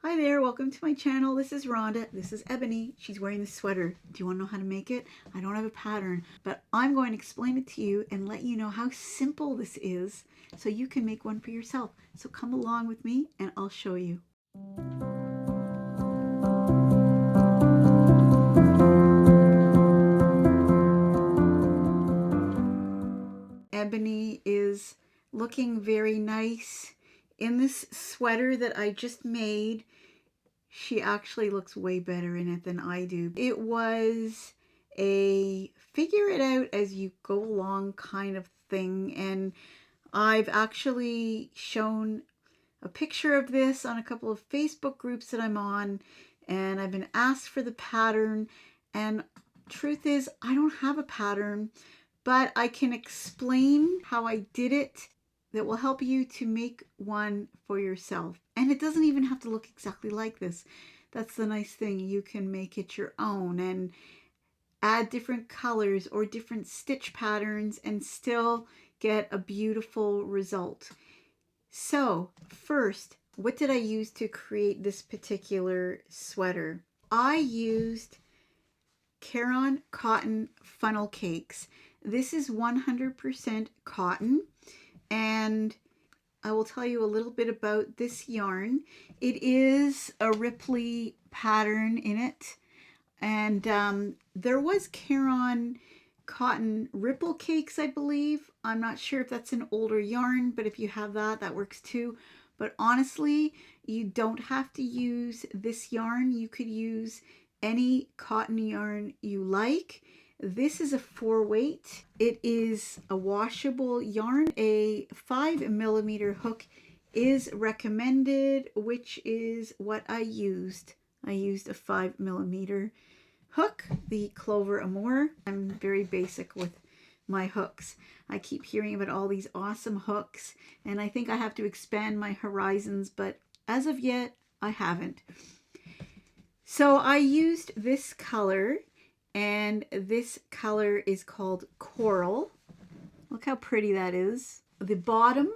Hi there, welcome to my channel. This is Rhonda. This is Ebony. She's wearing this sweater. Do you want to know how to make it? I don't have a pattern, but I'm going to explain it to you and let you know how simple this is so you can make one for yourself. So come along with me and I'll show you. Ebony is looking very nice in this sweater that I just made. She actually looks way better in it than I do. It was a figure it out as you go along kind of thing, and I've actually shown a picture of this on a couple of Facebook groups that I'm on, and I've been asked for the pattern, and truth is I don't have a pattern, but I can explain how I did it that will help you to make one for yourself. And it doesn't even have to look exactly like this. That's the nice thing. You can make it your own and add different colors or different stitch patterns and still get a beautiful result. So first, what did I use to create this particular sweater? I used Caron Cotton Funnel Cakes. This is 100% cotton, and I will tell you a little bit about this yarn. It is a Ripley pattern in it, and there was Caron Cotton Ripple Cakes, I believe. I'm not sure if that's an older yarn, but if you have that, that works too. But honestly, you don't have to use this yarn. You could use any cotton yarn you like. This is a 4-weight. It is a washable yarn. A 5mm hook is recommended, which is what I used. I used a 5mm hook, the Clover Amour. I'm very basic with my hooks. I keep hearing about all these awesome hooks, and I think I have to expand my horizons, but as of yet, I haven't. So I used this color, and this color is called Coral. Look how pretty that is. The bottom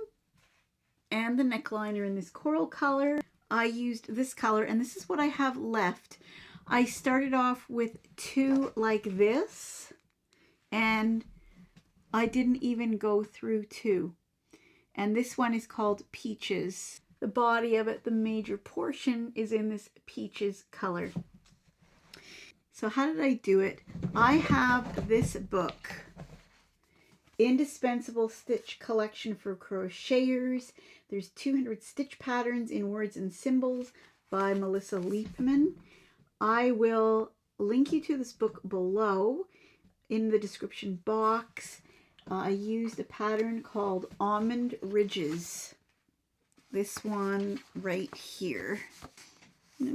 and the neckline are in this coral color. I used this color, and this is what I have left. I started off with 2 like this, and I didn't even go through 2. And this one is called Peaches. The body of it, the major portion, is in this peaches color. So how did I do it? I have this book, Indispensable Stitch Collection for Crocheters. There's 200 stitch patterns in words and symbols by Melissa Leapman. I will link you to this book below in the description box. I used a pattern called Almond Ridges. This one right here.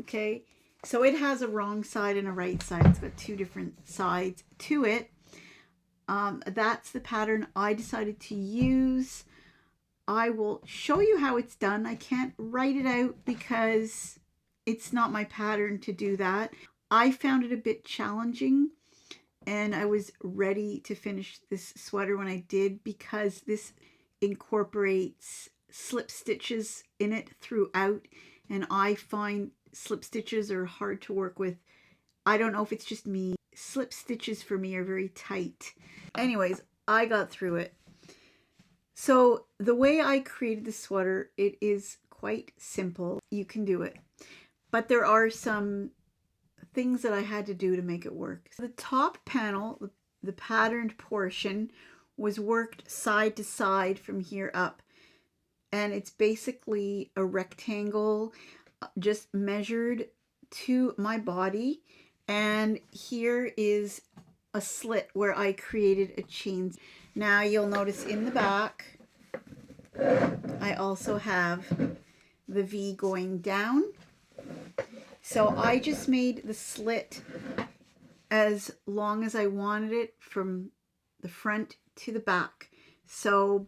Okay, so it has a wrong side and a right side. It's got 2 different sides to it. That's the pattern I decided to use. I will show you how it's done. I can't write it out because it's not my pattern to do that. I found it a bit challenging, and I was ready to finish this sweater when I did, because this incorporates slip stitches in it throughout, and I find slip stitches are hard to work with. I don't know if it's just me. Slip stitches for me are very tight. Anyways, I got through it. So the way I created the sweater, it is quite simple. You can do it. But there are some things that I had to do to make it work. So the top panel, the patterned portion, was worked side to side from here up. And it's basically a rectangle just measured to my body. And here is a slit where I created a chain. Now you'll notice in the back, I also have the V going down. So I just made the slit as long as I wanted it from the front to the back. So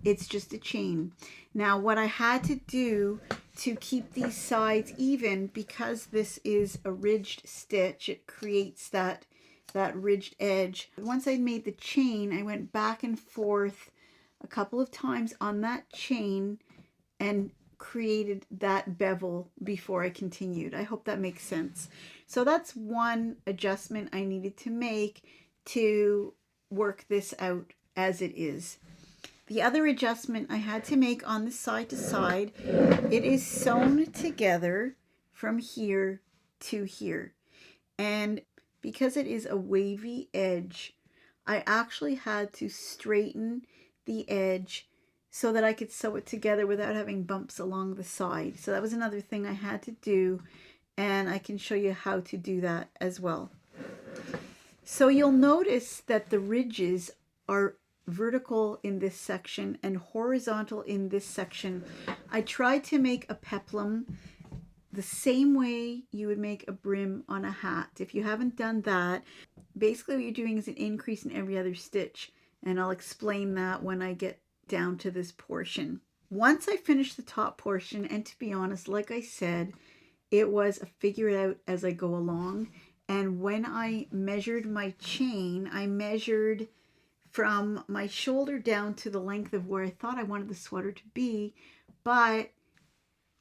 it's just a chain. Now what I had to do to keep these sides even, because this is a ridged stitch, it creates that ridged edge. Once I made the chain, I went back and forth a couple of times on that chain and created that bevel before I continued. I hope that makes sense. So that's one adjustment I needed to make to work this out as it is. The other adjustment I had to make on the side to side, it is sewn together from here to here. And because it is a wavy edge, I actually had to straighten the edge so that I could sew it together without having bumps along the side. So that was another thing I had to do, and I can show you how to do that as well. So you'll notice that the ridges are vertical in this section and horizontal in this section. I tried to make a peplum the same way you would make a brim on a hat. If you haven't done that, basically what you're doing is an increase in every other stitch, and I'll explain that when I get down to this portion. Once I finished the top portion, and to be honest, like I said, it was a figure it out as I go along. And when I measured my chain, I measured from my shoulder down to the length of where I thought I wanted the sweater to be, but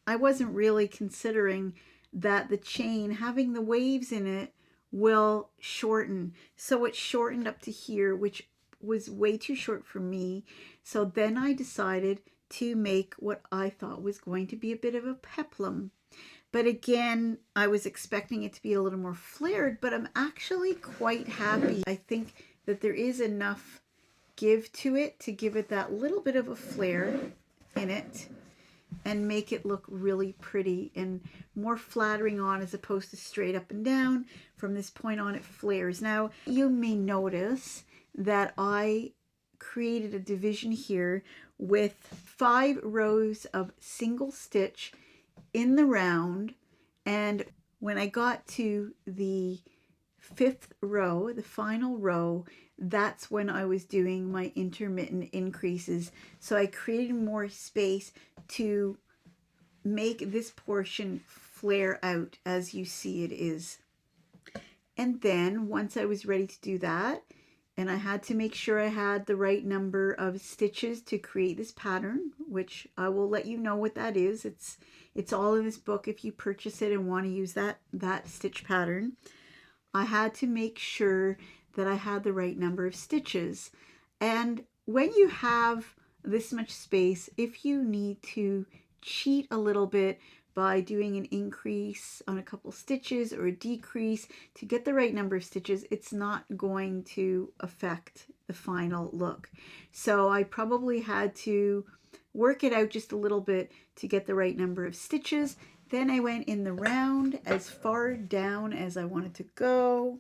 I wasn't really considering that the chain, having the waves in it, will shorten. So it shortened up to here, which was way too short for me. So then I decided to make what I thought was going to be a bit of a peplum. But again, I was expecting it to be a little more flared, but I'm actually quite happy. I think that there is enough give to it to give it that little bit of a flare in it and make it look really pretty and more flattering on, as opposed to straight up and down. From this point on, it flares. Now, you may notice that I created a division here with 5 rows of single stitch in the round, and when I got to the 5th row, the final row, that's when I was doing my intermittent increases. So I created more space to make this portion flare out as you see it is. And then once I was ready to do that, and I had to make sure I had the right number of stitches to create this pattern, which I will let you know what that is. It's all in this book if you purchase it and want to use that stitch pattern. I had to make sure that I had the right number of stitches. And when you have this much space, if you need to cheat a little bit by doing an increase on a couple stitches or a decrease to get the right number of stitches, it's not going to affect the final look. So I probably had to work it out just a little bit to get the right number of stitches. Then I went in the round as far down as I wanted to go.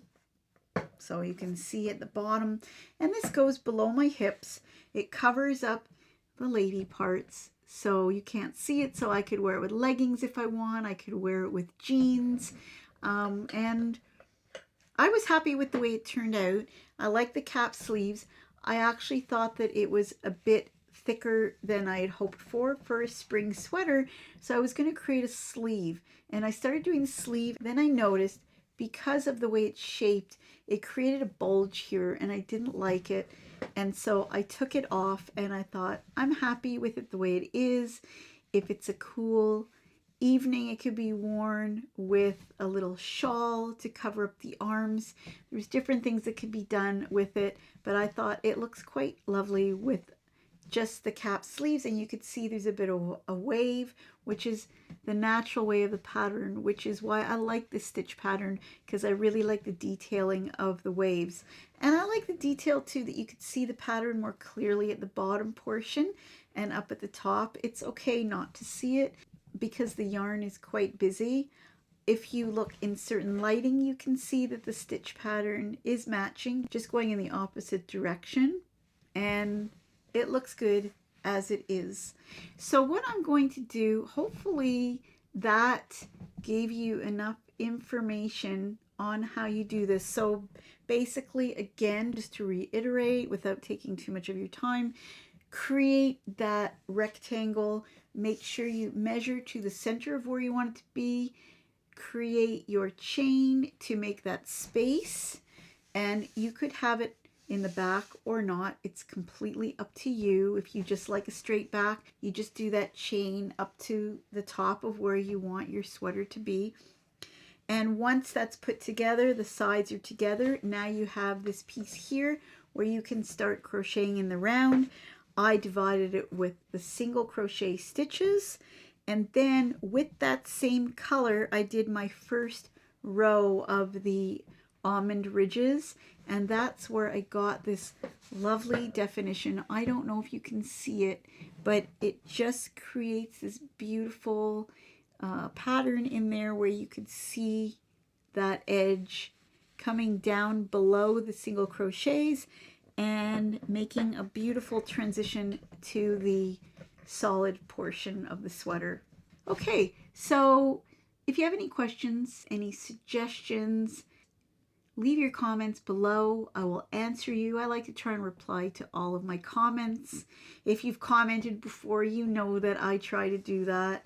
So you can see at the bottom, and this goes below my hips. It covers up the lady parts, so you can't see it. So I could wear it with leggings if I want. I could wear it with jeans. And I was happy with the way it turned out. I like the cap sleeves. I actually thought that it was a bit thicker than I had hoped for a spring sweater. So I was going to create a sleeve, and I started doing the sleeve. Then I noticed, because of the way it's shaped, it created a bulge here, and I didn't like it. And so I took it off, and I thought, I'm happy with it the way it is. If it's a cool evening, it could be worn with a little shawl to cover up the arms. There's different things that could be done with it, but I thought it looks quite lovely with just the cap sleeves, and you could see there's a bit of a wave, which is the natural way of the pattern, which is why I like this stitch pattern, because I really like the detailing of the waves. And I like the detail too, that you could see the pattern more clearly at the bottom portion and up at the top. It's okay not to see it because the yarn is quite busy. If you look in certain lighting, you can see that the stitch pattern is matching, just going in the opposite direction, and it looks good as it is. So what I'm going to do, hopefully that gave you enough information on how you do this. So basically, again, just to reiterate without taking too much of your time, create that rectangle, make sure you measure to the center of where you want it to be, create your chain to make that space, and you could have it in the back or not. It's completely up to you. If you just like a straight back, you just do that chain up to the top of where you want your sweater to be. And once that's put together, the sides are together, now you have this piece here where you can start crocheting in the round. I divided it with the single crochet stitches, and then with that same color I did my first row of the almond ridges, and that's where I got this lovely definition. I don't know if you can see it, but it just creates this beautiful pattern in there where you could see that edge coming down below the single crochets and making a beautiful transition to the solid portion of the sweater. Okay, so if you have any questions, any suggestions, leave your comments below. I will answer you. I like to try and reply to all of my comments. If you've commented before, you know that I try to do that.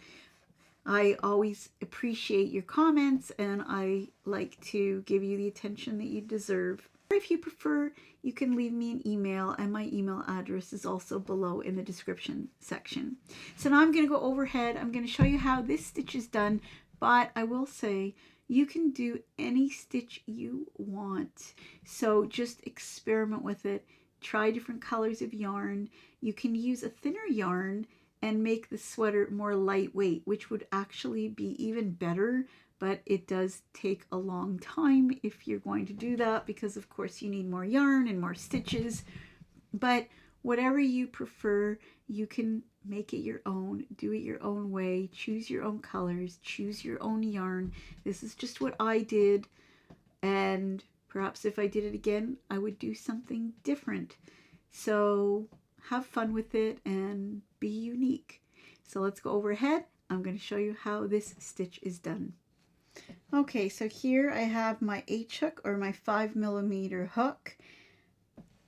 I always appreciate your comments, and I like to give you the attention that you deserve. Or if you prefer, you can leave me an email, and my email address is also below in the description section. So now I'm going to go overhead. I'm going to show you how this stitch is done, but I will say you can do any stitch you want. So just experiment with it. Try different colors of yarn. You can use a thinner yarn and make the sweater more lightweight, which would actually be even better, but it does take a long time if you're going to do that, because of course you need more yarn and more stitches. But whatever you prefer, you can make it your own, do it your own way, choose your own colors, choose your own yarn. This is just what I did, and perhaps if I did it again, I would do something different. So have fun with it and be unique. So let's go overhead. I'm going to show you how this stitch is done. Okay, so here I have my H hook, or my 5mm hook,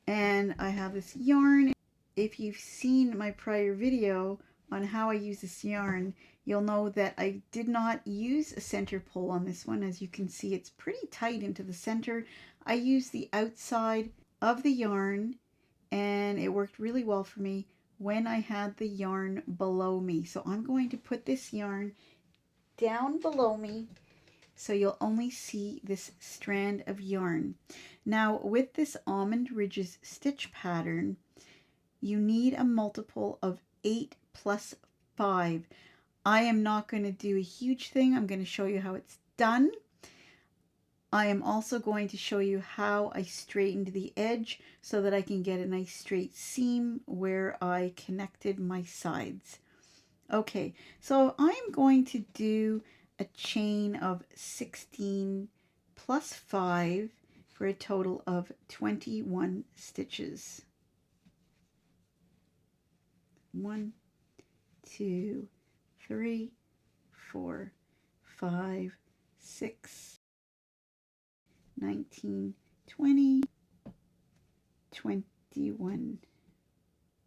and I have this yarn. If you've seen my prior video on how I use this yarn, you'll know that I did not use a center pull on this one. As you can see, it's pretty tight into the center. I used the outside of the yarn, and it worked really well for me when I had the yarn below me. So I'm going to put this yarn down below me so you'll only see this strand of yarn. Now with this almond ridges stitch pattern, you need a multiple of 8 plus 5. I am not going to do a huge thing. I'm going to show you how it's done. I am also going to show you how I straightened the edge so that I can get a nice straight seam where I connected my sides. Okay, so I'm going to do a chain of 16 plus 5 for a total of 21 stitches. 1, 2, 3, 4, 5, 6, 19, 20, 21.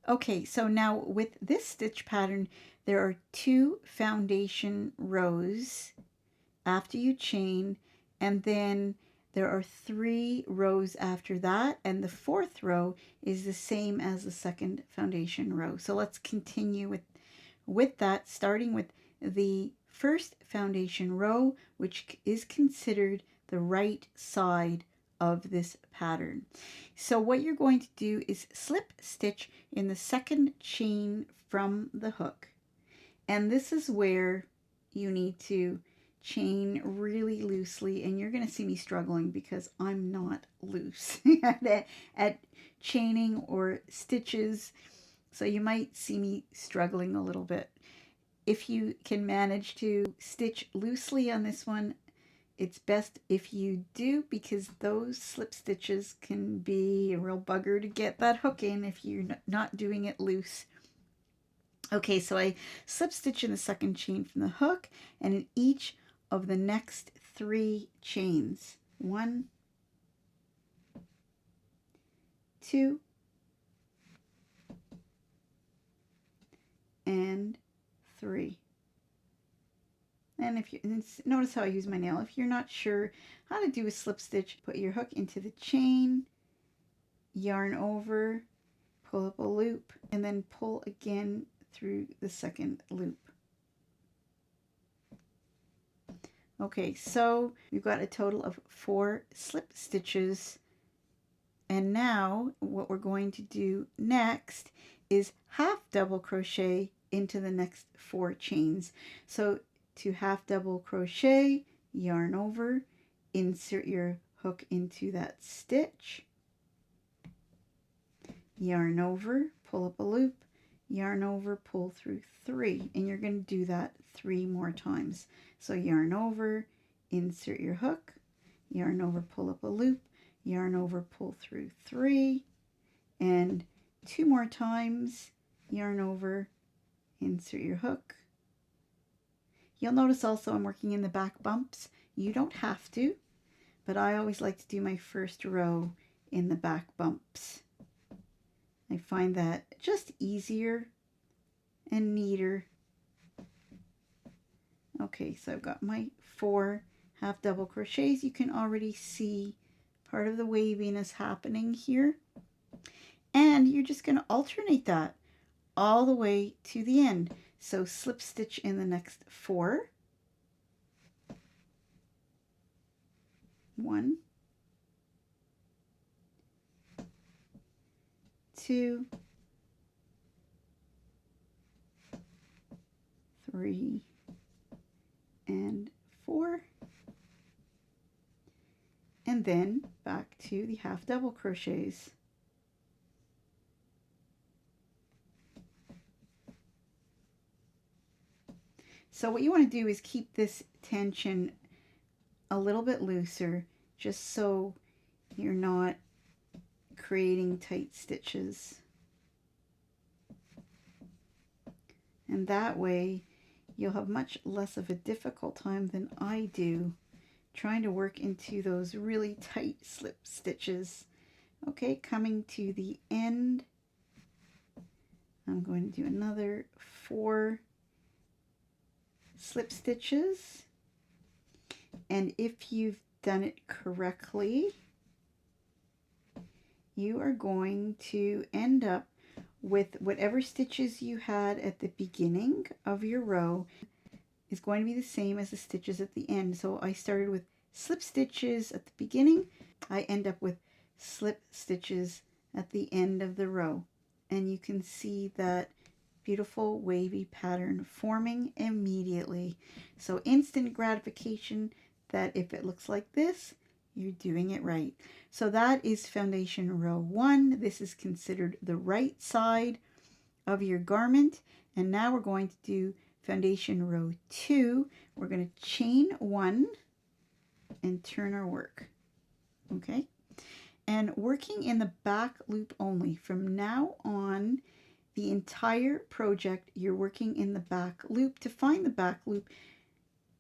Okay, so now with this stitch pattern, there are 2 foundation rows after you chain, and then there are 3 rows after that, and the 4th row is the same as the second foundation row. So let's continue with that, starting with the first foundation row, which is considered the right side of this pattern. So what you're going to do is slip stitch in the second chain from the hook, and this is where you need to chain really loosely, and you're going to see me struggling because I'm not loose at chaining or stitches, so you might see me struggling a little bit. If you can manage to stitch loosely on this one, it's best if you do, because those slip stitches can be a real bugger to get that hook in if you're not doing it loose. Okay, so I slip stitch in the second chain from the hook, and in each of the next 3 chains. 1, 2, and 3. And if you notice how I use my nail, if you're not sure how to do a slip stitch, put your hook into the chain yarn over, pull up a loop, and then pull again through the second loop. Okay, so we've got a total of 4 slip stitches. And now what we're going to do next is half double crochet into the next 4 chains. So to half double crochet, yarn over, insert your hook into that stitch, yarn over, pull up a loop, yarn over, pull through 3, and you're going to do that 3 more times. So yarn over, insert your hook, yarn over, pull up a loop, yarn over, pull through 3, and 2 more times, yarn over, insert your hook. You'll notice also I'm working in the back bumps. You don't have to, but I always like to do my first row in the back bumps. I find that just easier and neater. Okay, so I've got my 4 half double crochets. You can already see part of the waviness happening here. And you're just going to alternate that all the way to the end. So slip stitch in the next 4. 1, 2, 3, and 4. And then back to the half double crochets. So what you want to do is keep this tension a little bit looser, just so you're not creating tight stitches. And that way you'll have much less of a difficult time than I do trying to work into those really tight slip stitches. Okay, coming to the end, I'm going to do another 4 slip stitches. And if you've done it correctly, you are going to end up with whatever stitches you had at the beginning of your row is going to be the same as the stitches at the end. So I started with slip stitches at the beginning. I end up with slip stitches at the end of the row. And you can see that beautiful wavy pattern forming immediately. So instant gratification that if it looks like this, you're doing it right. So that is foundation row 1. This is considered the right side of your garment. And now we're going to do foundation row 2. We're going to chain 1 and turn our work. Okay? And working in the back loop only. From now on, the entire project, you're working in the back loop. To find the back loop,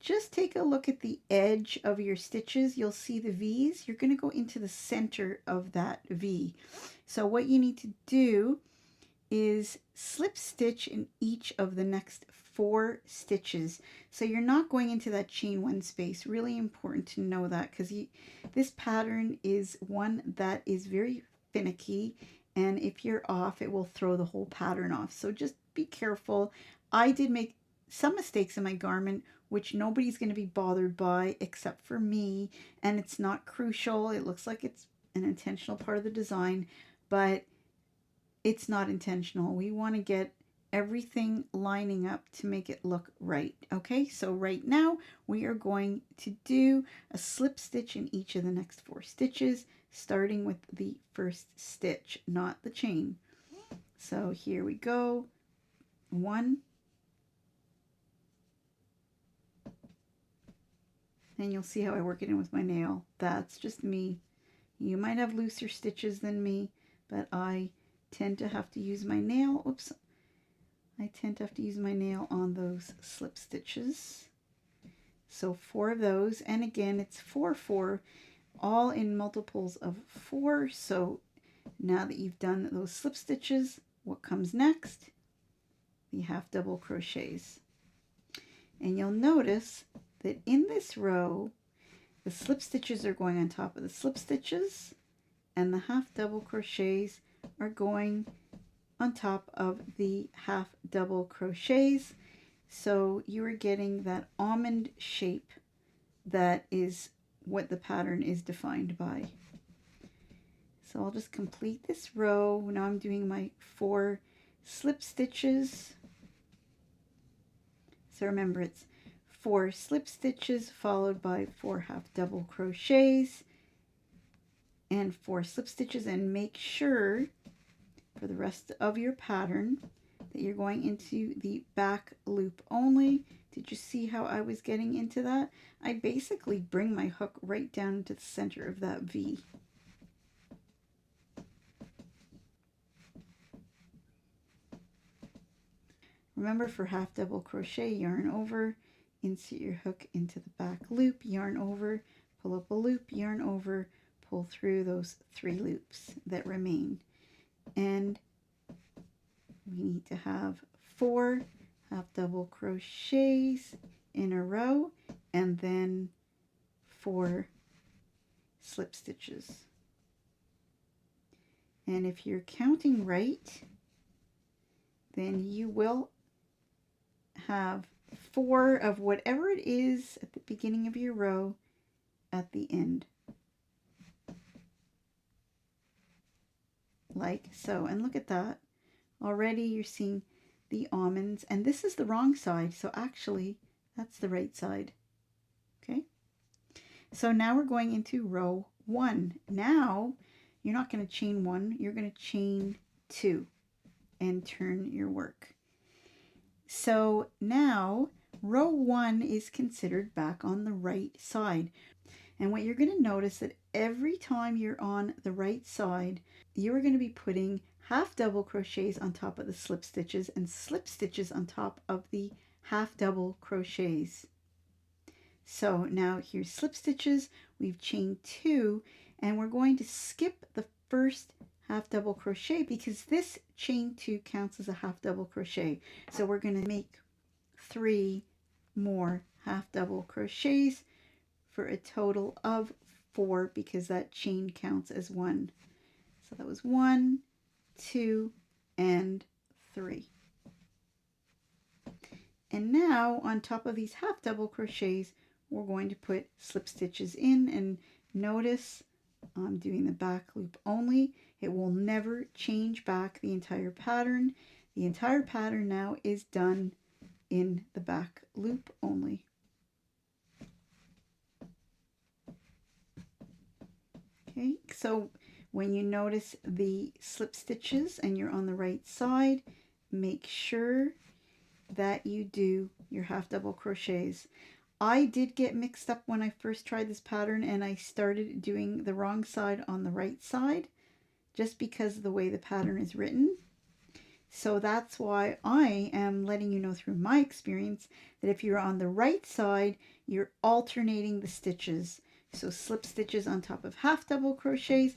just take a look at the edge of your stitches. You'll see the V's. You're going to go into the center of that V. So what you need to do is slip stitch in each of the next 4 stitches. So you're not going into that chain 1 space. Really important to know that, because this pattern is one that is very finicky, and if you're off, it will throw the whole pattern off. So just be careful. I did make some mistakes in my garment, which nobody's going to be bothered by except for me, and it's not crucial. It looks like it's an intentional part of the design, but it's not intentional. We want to get everything lining up to make it look right. Okay, so right now we are going to do a slip stitch in each of the next 4 stitches, starting with the first stitch, not the chain. So here we go. 1, and you'll see how I work it in with my nail. That's just me. You might have looser stitches than me, but I tend to have to use my nail. Oops. I tend to have to use my nail on those slip stitches. So 4 of those, and again it's 4, 4, all in multiples of 4. So now that you've done those slip stitches, what comes next? The half double crochets. And you'll notice that in this row, the slip stitches are going on top of the slip stitches, and the half double crochets are going on top of the half double crochets. So you are getting that almond shape that is what the pattern is defined by. So I'll just complete this row. Now I'm doing my 4 slip stitches. So remember, it's 4 slip stitches followed by 4 half double crochets and 4 slip stitches, and make sure for the rest of your pattern that you're going into the back loop only. Did you see how I was getting into that? I basically bring my hook right down to the center of that V. Remember, for half double crochet, yarn over, insert your hook into the back loop, yarn over, pull up a loop, yarn over, pull through those 3 loops that remain. And we need to have 4 half double crochets in a row and then 4 slip stitches. And if you're counting right, then you will have 4 of whatever it is at the beginning of your row at the end. Like so. And look at that. Already you're seeing the almonds, and this is the wrong side, so actually that's the right side. Okay, so now we're going into row 1. Now you're not going to chain 1, you're going to chain 2 and turn your work. So now row 1 is considered back on the right side. And what you're going to notice that every time you're on the right side, you are going to be putting half double crochets on top of the slip stitches and slip stitches on top of the half double crochets. So now here's slip stitches, we've chained 2, and we're going to skip the first half double crochet because this chain 2 counts as a half double crochet. So we're going to make 3 more half double crochets for a total of 4 because that chain counts as 1. So that was 1, 2, and 3. And now on top of these half double crochets, we're going to put slip stitches in, and notice I'm doing the back loop only. It will never change back the entire pattern. The entire pattern now is done in the back loop only. Okay, so when you notice the slip stitches and you're on the right side, make sure that you do your half double crochets. I did get mixed up when I first tried this pattern, and I started doing the wrong side on the right side just because of the way the pattern is written. So that's why I am letting you know through my experience that if you're on the right side, you're alternating the stitches. So slip stitches on top of half double crochets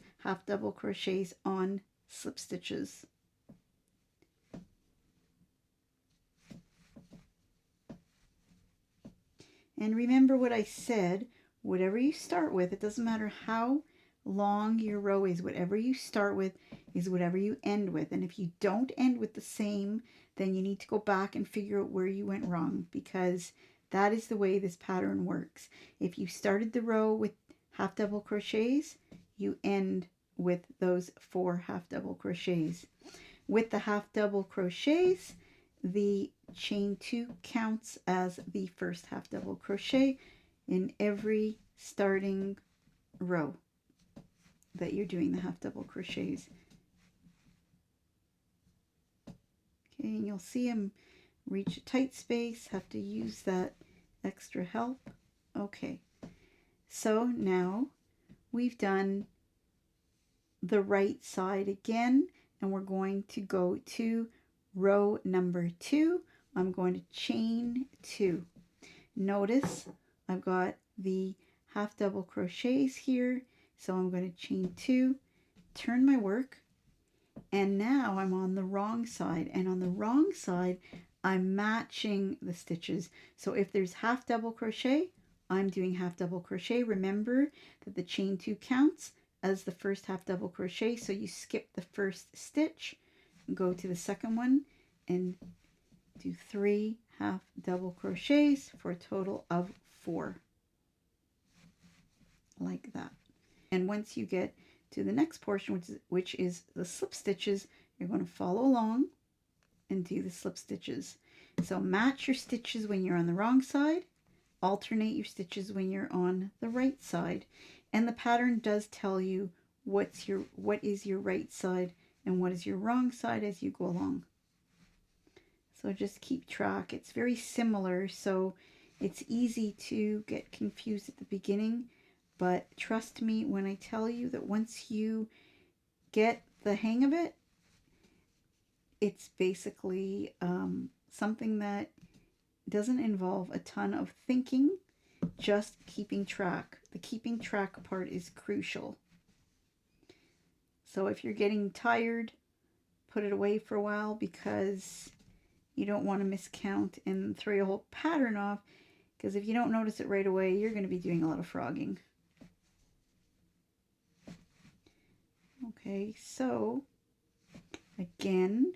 on slip stitches. And remember what I said, whatever you start with, it doesn't matter how long your row is, whatever you start with is whatever you end with. And if you don't end with the same, then you need to go back and figure out where you went wrong, because that is the way this pattern works. If you started the row with half double crochets, you end with those 4 half double crochets. With the half double crochets, the chain 2 counts as the first half double crochet in every starting row that you're doing the half double crochets. Okay, and you'll see them reach a tight space, have to use that extra help. Okay, so now we've done the right side again, and we're going to go to row number 2. I'm going to chain 2. Notice I've got the half double crochets here, so I'm going to chain 2, turn my work, and now I'm on the wrong side, and on the wrong side I'm matching the stitches. So if there's half double crochet, I'm doing half double crochet. Remember that the chain 2 counts as the first half double crochet. So you skip the first stitch, go to the second one, and do 3 half double crochets for a total of 4, like that. And once you get to the next portion, which is the slip stitches, you're going to follow along and do the slip stitches. So match your stitches when you're on the wrong side, alternate your stitches when you're on the right side, and the pattern does tell you what is your right side and what is your wrong side as you go along. So just keep track. It's very similar, so it's easy to get confused at the beginning, but trust me when I tell you that once you get the hang of it, it's basically something that doesn't involve a ton of thinking, just keeping track. The keeping track part is crucial. So if you're getting tired, put it away for a while, because you don't want to miscount and throw your whole pattern off, because if you don't notice it right away, you're going to be doing a lot of frogging. Okay, so again,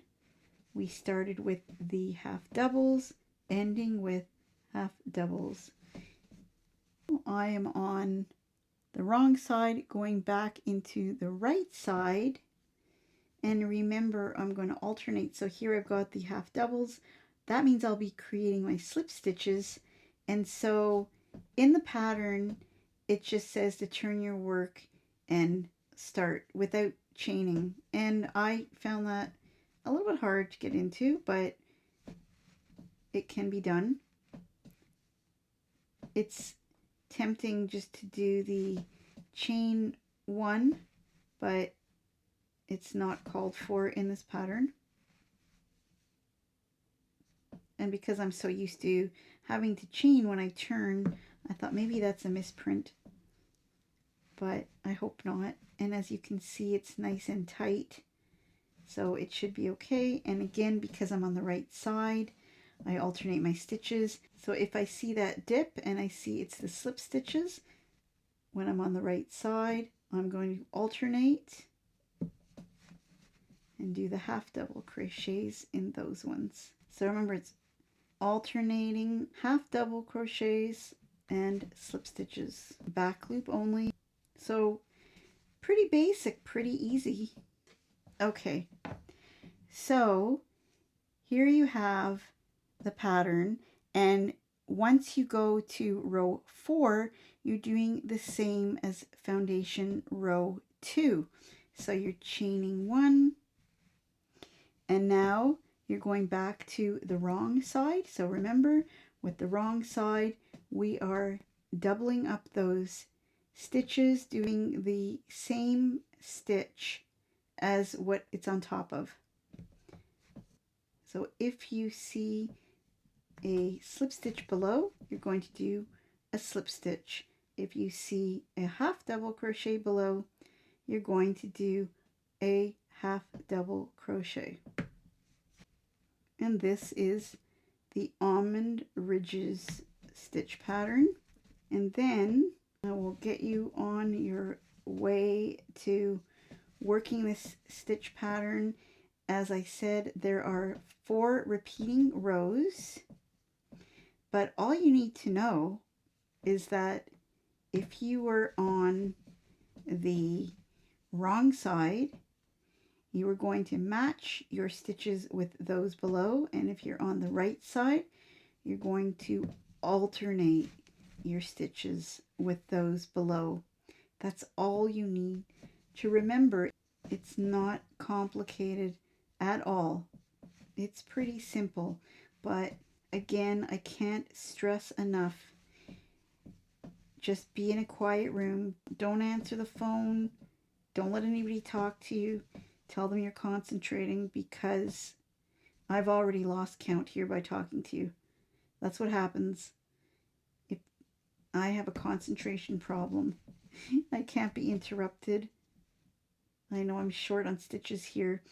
we started with the half doubles, ending with half doubles. I am on the wrong side, going back into the right side. And remember, I'm going to alternate. So here I've got the half doubles. That means I'll be creating my slip stitches. And so in the pattern, it just says to turn your work and start without chaining. And I found that a little bit hard to get into, but it can be done. It's tempting just to do the chain 1, but it's not called for in this pattern. And because I'm so used to having to chain when I turn, I thought maybe that's a misprint, but I hope not. And as you can see, it's nice and tight, so it should be okay. And again, because I'm on the right side, I alternate my stitches. So if I see that dip and I see it's the slip stitches, when I'm on the right side, I'm going to alternate and do the half double crochets in those ones. So remember, it's alternating half double crochets and slip stitches, back loop only. So pretty basic, pretty easy. Okay, so here you have the pattern, and once you go to row 4, you're doing the same as foundation row 2. So you're chaining 1, and now you're going back to the wrong side. So remember, with the wrong side, we are doubling up those stitches, doing the same stitch as what it's on top of. So if you see a slip stitch below, you're going to do a slip stitch. If you see a half double crochet below, you're going to do a half double crochet. And this is the almond ridges stitch pattern. And then I will get you on your way to working this stitch pattern. As I said, there are 4 repeating rows, but all you need to know is that if you were on the wrong side, you are going to match your stitches with those below, and if you're on the right side, you're going to alternate your stitches with those below. That's all you need to remember. It's not complicated at all. It's pretty simple, but again, I can't stress enough, just be in a quiet room. Don't answer the phone. Don't let anybody talk to you. Tell them you're concentrating, because I've already lost count here by talking to you. That's what happens if I have a concentration problem. I can't be interrupted. I know I'm short on stitches here.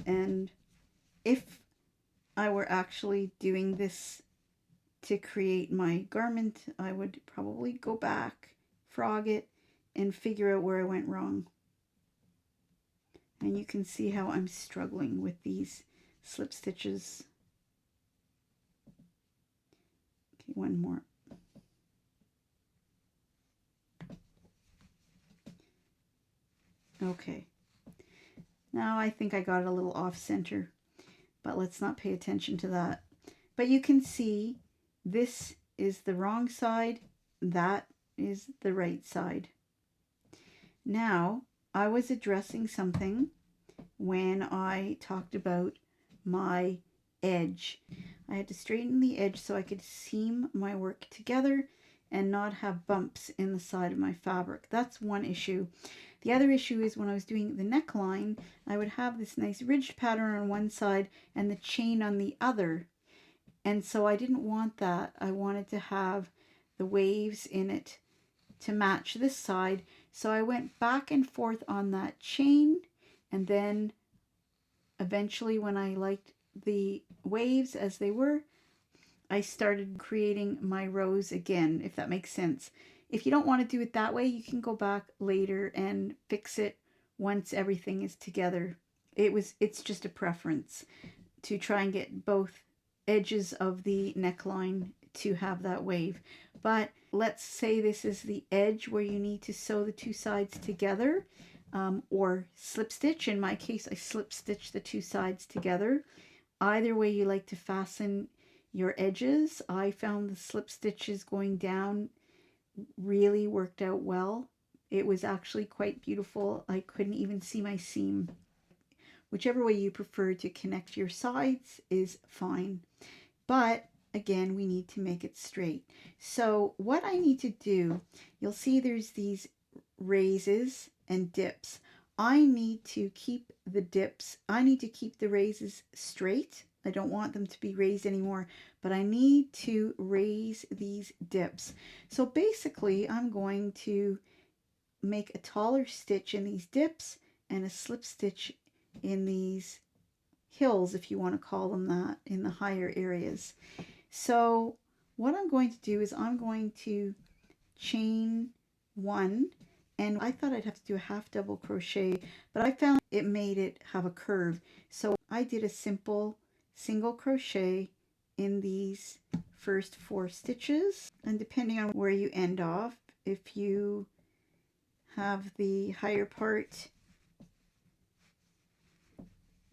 And if I were actually doing this to create my garment, I would probably go back, frog it, and figure out where I went wrong. And you can see how I'm struggling with these slip stitches. Okay, one more. Okay. Now I think I got it a little off center, but let's not pay attention to that. But you can see this is the wrong side, that is the right side. Now, I was addressing something when I talked about my edge. I had to straighten the edge so I could seam my work together and not have bumps in the side of my fabric. That's one issue. The other issue is when I was doing the neckline, I would have this nice ridged pattern on one side and the chain on the other. And so I didn't want that. I wanted to have the waves in it to match this side. So I went back and forth on that chain, and then eventually when I liked the waves as they were, I started creating my rows again, if that makes sense. If you don't want to do it that way, you can go back later and fix it once everything is together. It's just a preference to try and get both edges of the neckline to have that wave. But let's say this is the edge where you need to sew the two sides together, or slip stitch. In my case, I slip stitch the two sides together. Either way you like to fasten your edges. I found the slip stitches going down really worked out well. It was actually quite beautiful. I couldn't even see my seam. Whichever way you prefer to connect your sides is fine. But again, we need to make it straight. So what I need to do, you'll see there's these raises and dips. I need to keep the dips, I need to keep the raises straight. I don't want them to be raised anymore, but I need to raise these dips. So basically, I'm going to make a taller stitch in these dips and a slip stitch in these hills, if you want to call them that, in the higher areas. So what I'm going to do is I'm going to chain one, and I thought I'd have to do a half double crochet, but I found it made it have a curve. So I did a simple single crochet in these first 4 stitches, and depending on where you end off, if you have the higher part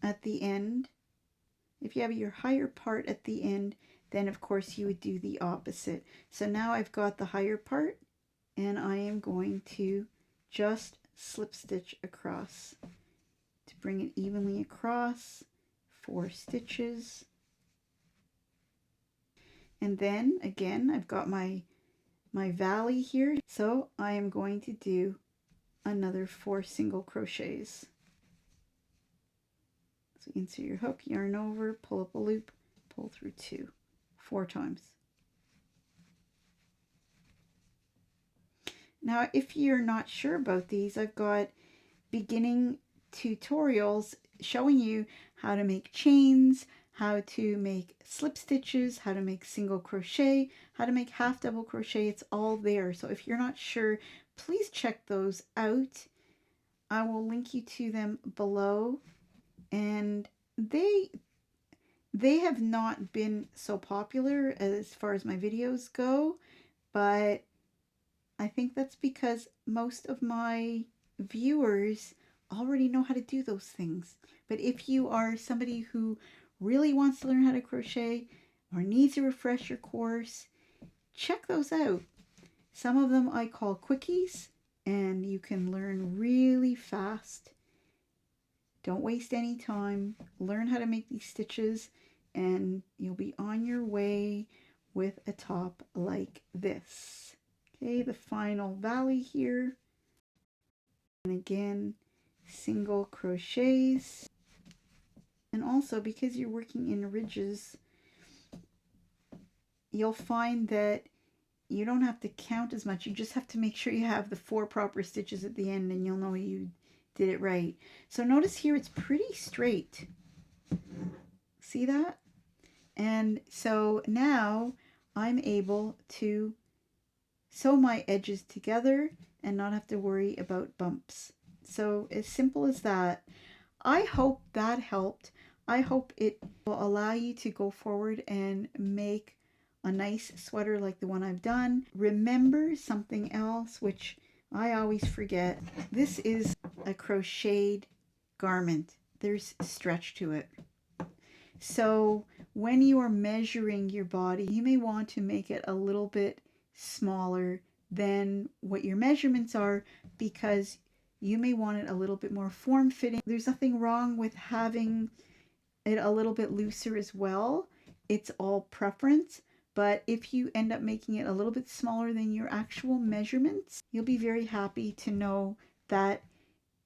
at the end, if you have your higher part at the end, then of course you would do the opposite. So now I've got the higher part, and I am going to just slip stitch across to bring it evenly across, 4 stitches. And then again, I've got my valley here, so I am going to do another 4 single crochets. So insert your hook, yarn over, pull up a loop, pull through 2, 4 times. Now, if you're not sure about these, I've got beginning tutorials showing you how to make chains, how to make slip stitches, how to make single crochet, how to make half double crochet. It's all there. So if you're not sure, please check those out. I will link you to them below. And they have not been so popular as far as my videos go, but I think that's because most of my viewers already know how to do those things. But if you are somebody who really wants to learn how to crochet or needs a refresher course, check those out. Some of them I call quickies, and you can learn really fast. Don't waste any time. Learn how to make these stitches, and you'll be on your way with a top like this. Okay, the final valley here. And again, single crochets. And also, because you're working in ridges, you'll find that you don't have to count as much. You just have to make sure you have the 4 proper stitches at the end, and you'll know you did it right. So notice here it's pretty straight. See that? And so now I'm able to sew my edges together and not have to worry about bumps. So as simple as that. I hope that helped. I hope it will allow you to go forward and make a nice sweater like the one I've done. Remember something else, which I always forget. This is a crocheted garment. There's stretch to it. So when you are measuring your body, you may want to make it a little bit smaller than what your measurements are, because you may want it a little bit more form-fitting. There's nothing wrong with having it a little bit looser as well. It's all preference. But if you end up making it a little bit smaller than your actual measurements, you'll be very happy to know that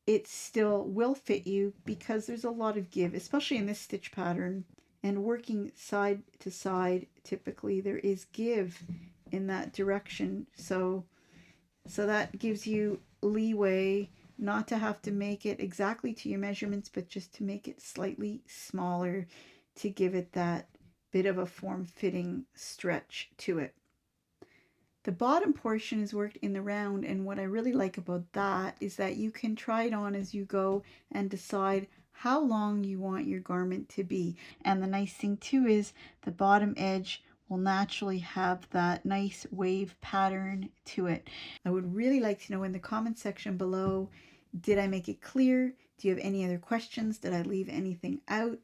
it still will fit you, because there's a lot of give, especially in this stitch pattern. And working side to side, typically there is give in that direction. So that gives you leeway not to have to make it exactly to your measurements, but just to make it slightly smaller to give it that bit of a form-fitting stretch to it. The bottom portion is worked in the round, and what I really like about that is that you can try it on as you go and decide how long you want your garment to be. And the nice thing too is the bottom edge will naturally have that nice wave pattern to it. I would really like to know in the comment section below, did I make it clear? Do you have any other questions? Did I leave anything out?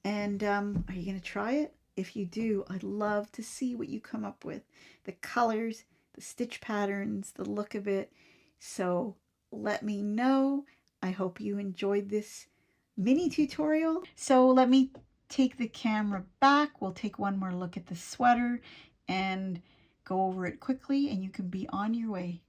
And are you going to try it? If you do, I'd love to see what you come up with. The colors, the stitch patterns, the look of it. So let me know. I hope you enjoyed this mini tutorial. So let me take the camera back. We'll take one more look at the sweater and go over it quickly, and you can be on your way.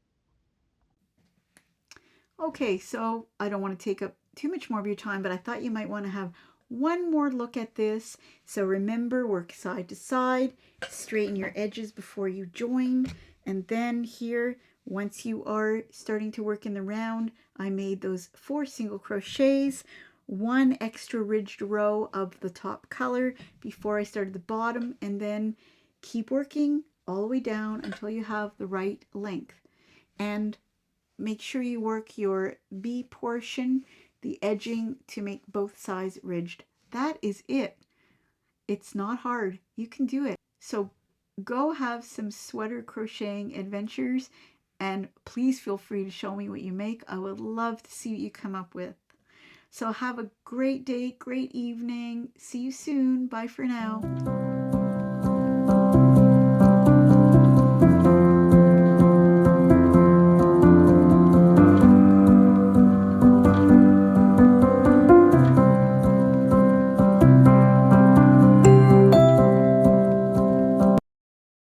Okay, so I don't want to take up too much more of your time, but I thought you might want to have one more look at this. So remember, work side to side, straighten your edges before you join, and then here, once you are starting to work in the round, I made those 4 single crochets, 1 extra ridged row of the top color before I started the bottom, and then keep working all the way down until you have the right length. And make sure you work your B portion, the edging, to make both sides ridged. That is it. It's not hard. You can do it. So go have some sweater crocheting adventures, and please feel free to show me what you make. I would love to see what you come up with. So have a great day, great evening. See you soon. Bye for now.